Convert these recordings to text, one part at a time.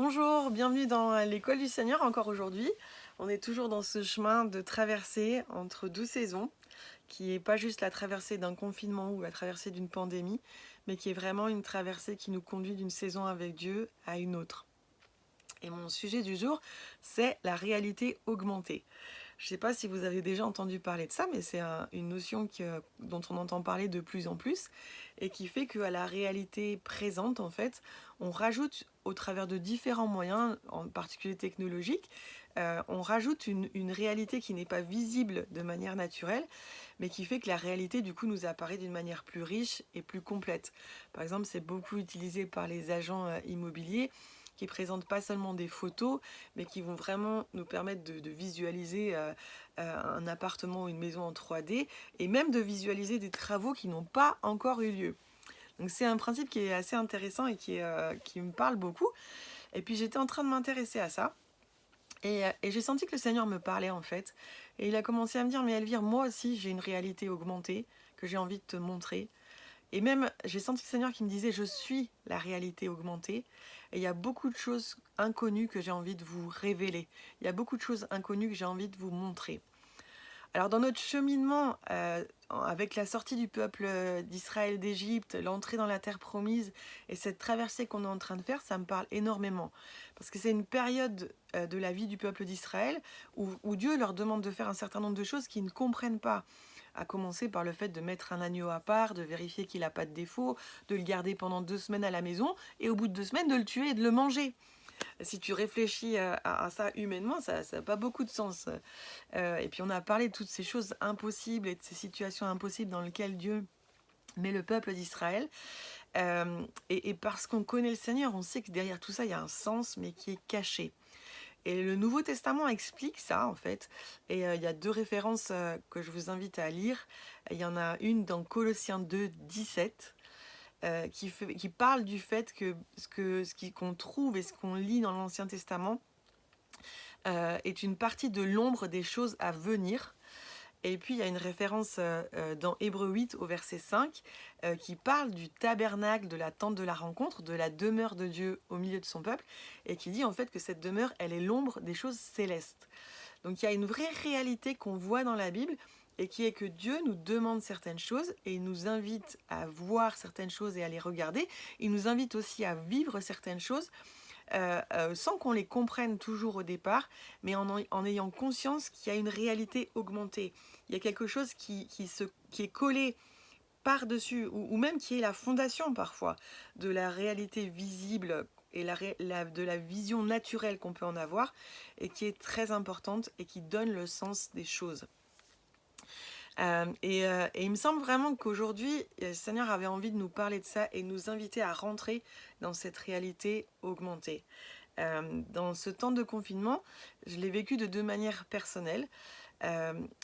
Bonjour, bienvenue dans l'école du Seigneur encore aujourd'hui. On est toujours dans ce chemin de traversée entre deux saisons, qui n'est pas juste la traversée d'un confinement ou la traversée d'une pandémie, mais qui est vraiment une traversée qui nous conduit d'une saison avec Dieu à une autre. Et mon sujet du jour, c'est la réalité augmentée. Je ne sais pas si vous avez déjà entendu parler de ça, mais c'est une notion dont on entend parler de plus en plus et qui fait qu'à la réalité présente, en fait, on rajoute au travers de différents moyens, en particulier technologiques, on rajoute une réalité qui n'est pas visible de manière naturelle, mais qui fait que la réalité, du coup, nous apparaît d'une manière plus riche et plus complète. Par exemple, c'est beaucoup utilisé par les agents immobiliers qui présentent pas seulement des photos, mais qui vont vraiment nous permettre de visualiser un appartement ou une maison en 3D, et même de visualiser des travaux qui n'ont pas encore eu lieu. Donc c'est un principe qui est assez intéressant et qui me parle beaucoup. Et puis j'étais en train de m'intéresser à ça. Et j'ai senti que le Seigneur me parlait en fait. Et il a commencé à me dire, mais Elvire, moi aussi j'ai une réalité augmentée que j'ai envie de te montrer. Et même, j'ai senti le Seigneur qui me disait, je suis la réalité augmentée. Et il y a beaucoup de choses inconnues que j'ai envie de vous révéler. Il y a beaucoup de choses inconnues que j'ai envie de vous montrer. Alors dans notre cheminement, avec la sortie du peuple d'Israël d'Égypte, l'entrée dans la terre promise et cette traversée qu'on est en train de faire, ça me parle énormément. Parce que c'est une période de la vie du peuple d'Israël où Dieu leur demande de faire un certain nombre de choses qu'ils ne comprennent pas. À commencer par le fait de mettre un agneau à part, de vérifier qu'il n'a pas de défaut, de le garder pendant 2 semaines à la maison, et au bout de 2 semaines de le tuer et de le manger. Si tu réfléchis à ça humainement, ça n'a pas beaucoup de sens. Et puis on a parlé de toutes ces choses impossibles et de ces situations impossibles dans lesquelles Dieu met le peuple d'Israël. Et parce qu'on connaît le Seigneur, on sait que derrière tout ça, il y a un sens, mais qui est caché. Et le Nouveau Testament explique ça, en fait. Et il y a deux références que je vous invite à lire. Il y en a une dans Colossiens 2, 17, qui parle du fait que qu'on trouve et ce qu'on lit dans l'Ancien Testament est une partie de l'ombre des choses à venir. Et puis il y a une référence dans Hébreux 8 au verset 5 qui parle du tabernacle, de la tente de la rencontre, de la demeure de Dieu au milieu de son peuple, et qui dit en fait que cette demeure, elle est l'ombre des choses célestes. Donc il y a une vraie réalité qu'on voit dans la Bible, et qui est que Dieu nous demande certaines choses, et il nous invite à voir certaines choses et à les regarder. Il nous invite aussi à vivre certaines choses sans qu'on les comprenne toujours au départ, mais en ayant conscience qu'il y a une réalité augmentée. Il y a quelque chose qui est collé par-dessus, ou même qui est la fondation parfois de la réalité visible et de la vision naturelle qu'on peut en avoir, et qui est très importante et qui donne le sens des choses. Et il me semble vraiment qu'aujourd'hui, le Seigneur avait envie de nous parler de ça et nous inviter à rentrer dans cette réalité augmentée. Dans ce temps de confinement, je l'ai vécu de deux manières personnelles.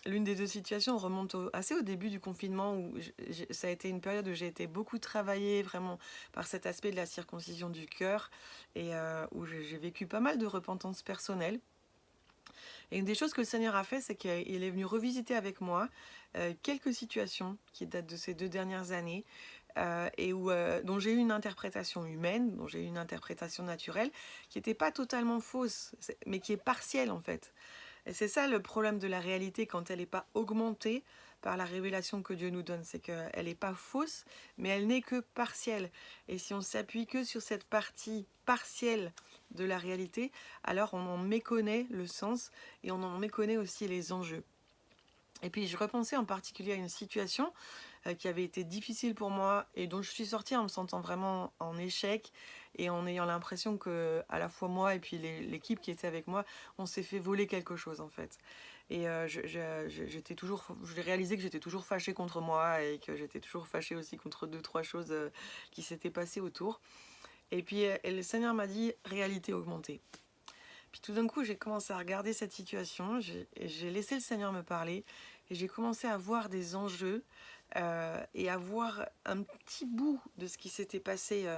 L'une des deux situations remonte assez au début du confinement, où ça a été une période où j'ai été beaucoup travaillée vraiment par cet aspect de la circoncision du cœur, et où j'ai vécu pas mal de repentance personnelle. Et une des choses que le Seigneur a fait, c'est qu'il est venu revisiter avec moi quelques situations qui datent de ces 2 dernières années, dont j'ai eu une interprétation humaine, dont j'ai eu une interprétation naturelle, qui n'était pas totalement fausse, mais qui est partielle en fait. Et c'est ça le problème de la réalité quand elle n'est pas augmentée par la révélation que Dieu nous donne, c'est qu'elle n'est pas fausse, mais elle n'est que partielle. Et si on s'appuie que sur cette partie partielle de la réalité, alors on en méconnaît le sens et on en méconnaît aussi les enjeux. Et puis je repensais en particulier à une situation qui avait été difficile pour moi et dont je suis sortie en me sentant vraiment en échec et en ayant l'impression que à la fois moi et puis l'équipe qui était avec moi, on s'est fait voler quelque chose en fait. Et j'ai réalisé que j'étais toujours fâchée contre moi et que j'étais toujours fâchée aussi contre deux, trois choses qui s'étaient passées autour. Et puis le Seigneur m'a dit réalité augmentée. Puis tout d'un coup, j'ai commencé à regarder cette situation, j'ai laissé le Seigneur me parler et j'ai commencé à voir des enjeux et à voir un petit bout de ce qui s'était passé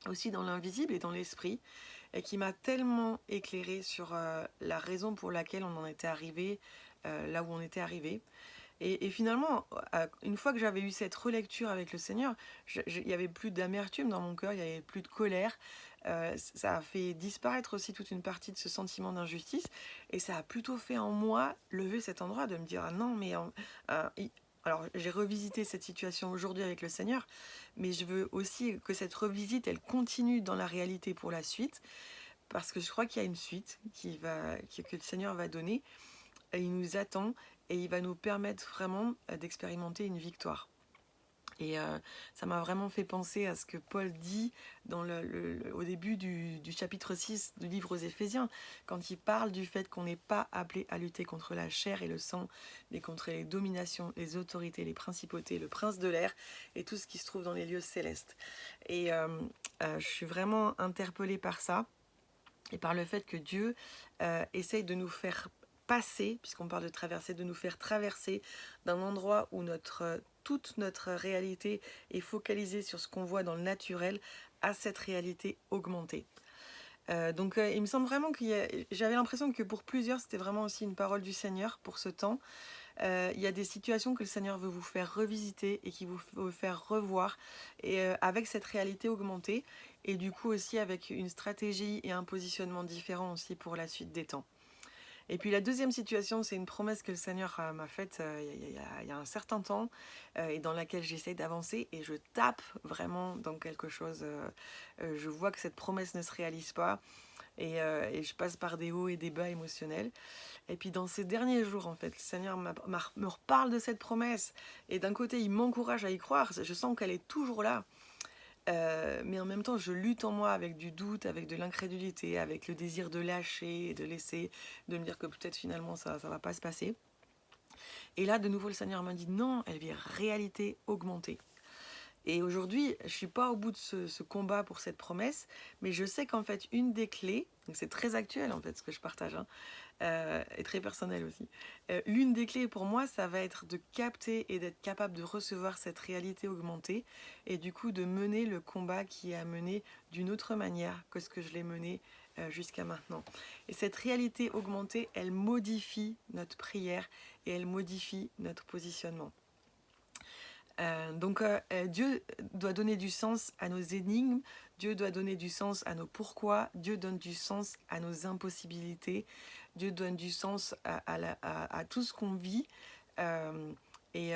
aussi dans l'invisible et dans l'esprit, et qui m'a tellement éclairé sur la raison pour laquelle on en était arrivé là où on était arrivé. Et finalement, une fois que j'avais eu cette relecture avec le Seigneur, il n'y avait plus d'amertume dans mon cœur, il n'y avait plus de colère. Ça a fait disparaître aussi toute une partie de ce sentiment d'injustice. Et ça a plutôt fait en moi lever cet endroit de me dire, ah non, mais... alors, j'ai revisité cette situation aujourd'hui avec le Seigneur, mais je veux aussi que cette revisite, elle continue dans la réalité pour la suite, parce que je crois qu'il y a une suite que le Seigneur va donner. Et il nous attend et il va nous permettre vraiment d'expérimenter une victoire. Et ça m'a vraiment fait penser à ce que Paul dit au début du chapitre 6 du livre aux Éphésiens, quand il parle du fait qu'on n'est pas appelé à lutter contre la chair et le sang, mais contre les dominations, les autorités, les principautés, le prince de l'air et tout ce qui se trouve dans les lieux célestes. Et je suis vraiment interpellée par ça et par le fait que Dieu essaye de nous faire passer, puisqu'on parle de traverser, de nous faire traverser d'un endroit où toute notre réalité est focalisée sur ce qu'on voit dans le naturel à cette réalité augmentée. Donc il me semble vraiment j'avais l'impression que pour plusieurs c'était vraiment aussi une parole du Seigneur pour ce temps. Il y a des situations que le Seigneur veut vous faire revisiter et qui vous veut faire revoir et avec cette réalité augmentée et du coup aussi avec une stratégie et un positionnement différent aussi pour la suite des temps. Et puis la deuxième situation, c'est une promesse que le Seigneur m'a faite il y a un certain temps et dans laquelle j'essaie d'avancer et je tape vraiment dans quelque chose. Je vois que cette promesse ne se réalise pas et je passe par des hauts et des bas émotionnels. Et puis dans ces derniers jours, en fait, le Seigneur me reparle de cette promesse et d'un côté, il m'encourage à y croire. Je sens qu'elle est toujours là. Mais en même temps, je lutte en moi avec du doute, avec de l'incrédulité, avec le désir de lâcher, de laisser, de me dire que peut-être finalement ça va pas se passer. Et là, de nouveau, le Seigneur m'a dit non, elle vit réalité augmentée. Et aujourd'hui, je suis pas au bout de ce combat pour cette promesse, mais je sais qu'en fait, une des clés, donc c'est très actuel en fait ce que je partage, hein, et très personnel aussi. L'une des clés pour moi, ça va être de capter et d'être capable de recevoir cette réalité augmentée et du coup de mener le combat qui est à mener d'une autre manière que ce que je l'ai mené jusqu'à maintenant. Et cette réalité augmentée, elle modifie notre prière et elle modifie notre positionnement. Donc Dieu doit donner du sens à nos énigmes, Dieu doit donner du sens à nos pourquoi, Dieu donne du sens à nos impossibilités, Dieu donne du sens à tout ce qu'on vit et,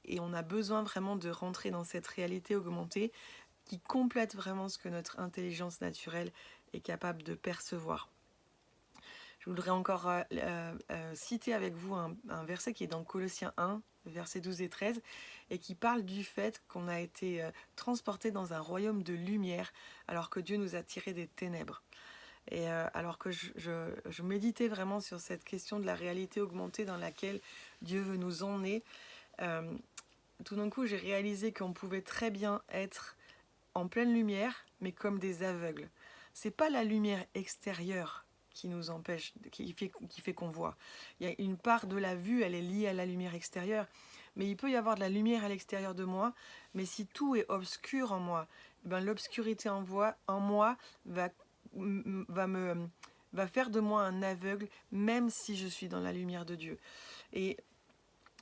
et on a besoin vraiment de rentrer dans cette réalité augmentée qui complète vraiment ce que notre intelligence naturelle est capable de percevoir. Je voudrais encore citer avec vous un verset qui est dans Colossiens 1, versets 12 et 13, et qui parle du fait qu'on a été transporté dans un royaume de lumière, alors que Dieu nous a tirés des ténèbres. Et alors que je méditais vraiment sur cette question de la réalité augmentée dans laquelle Dieu veut nous emmener, tout d'un coup j'ai réalisé qu'on pouvait très bien être en pleine lumière, mais comme des aveugles. C'est pas la lumière extérieure qui nous empêche, qui fait qu'on voit. Il y a une part de la vue, elle est liée à la lumière extérieure, mais il peut y avoir de la lumière à l'extérieur de moi, mais si tout est obscur en moi, ben l'obscurité en moi va faire de moi un aveugle, même si je suis dans la lumière de Dieu. Et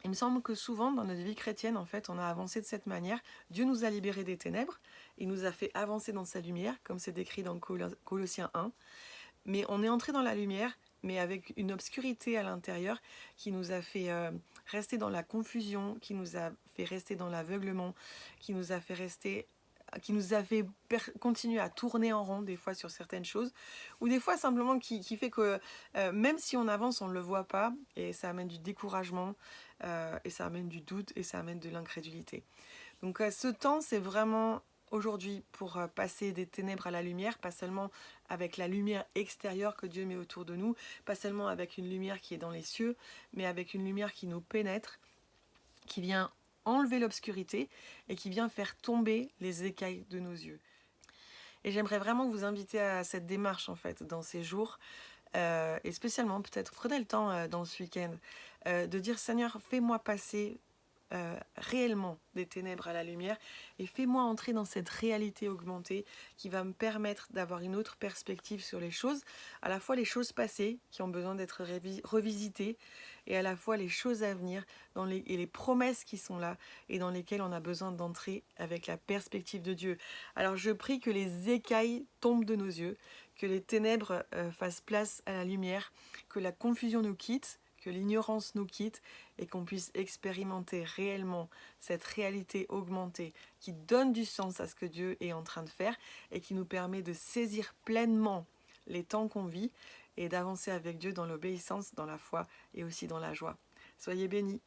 il me semble que souvent dans notre vie chrétienne, en fait, on a avancé de cette manière. Dieu nous a libérés des ténèbres, il nous a fait avancer dans sa lumière, comme c'est décrit dans Colossiens 1. Mais on est entré dans la lumière, mais avec une obscurité à l'intérieur qui nous a fait rester dans la confusion, qui nous a fait rester dans l'aveuglement, qui nous a fait continuer à tourner en rond des fois sur certaines choses, ou des fois simplement qui fait que même si on avance, on ne le voit pas, et ça amène du découragement, et ça amène du doute, et ça amène de l'incrédulité. Donc ce temps, c'est vraiment aujourd'hui pour passer des ténèbres à la lumière, pas seulement avec la lumière extérieure que Dieu met autour de nous, pas seulement avec une lumière qui est dans les cieux, mais avec une lumière qui nous pénètre, qui vient enlever l'obscurité et qui vient faire tomber les écailles de nos yeux. Et j'aimerais vraiment vous inviter à cette démarche en fait dans ces jours, et spécialement peut-être prenez le temps dans ce week-end de dire Seigneur, fais-moi passer réellement des ténèbres à la lumière et fais-moi entrer dans cette réalité augmentée qui va me permettre d'avoir une autre perspective sur les choses, à la fois les choses passées qui ont besoin d'être revisitées et à la fois les choses à venir et les promesses qui sont là et dans lesquelles on a besoin d'entrer avec la perspective de Dieu. Alors je prie que les écailles tombent de nos yeux, que les ténèbres fassent place à la lumière, que la confusion nous quitte, que l'ignorance nous quitte et qu'on puisse expérimenter réellement cette réalité augmentée qui donne du sens à ce que Dieu est en train de faire et qui nous permet de saisir pleinement les temps qu'on vit et d'avancer avec Dieu dans l'obéissance, dans la foi et aussi dans la joie. Soyez bénis.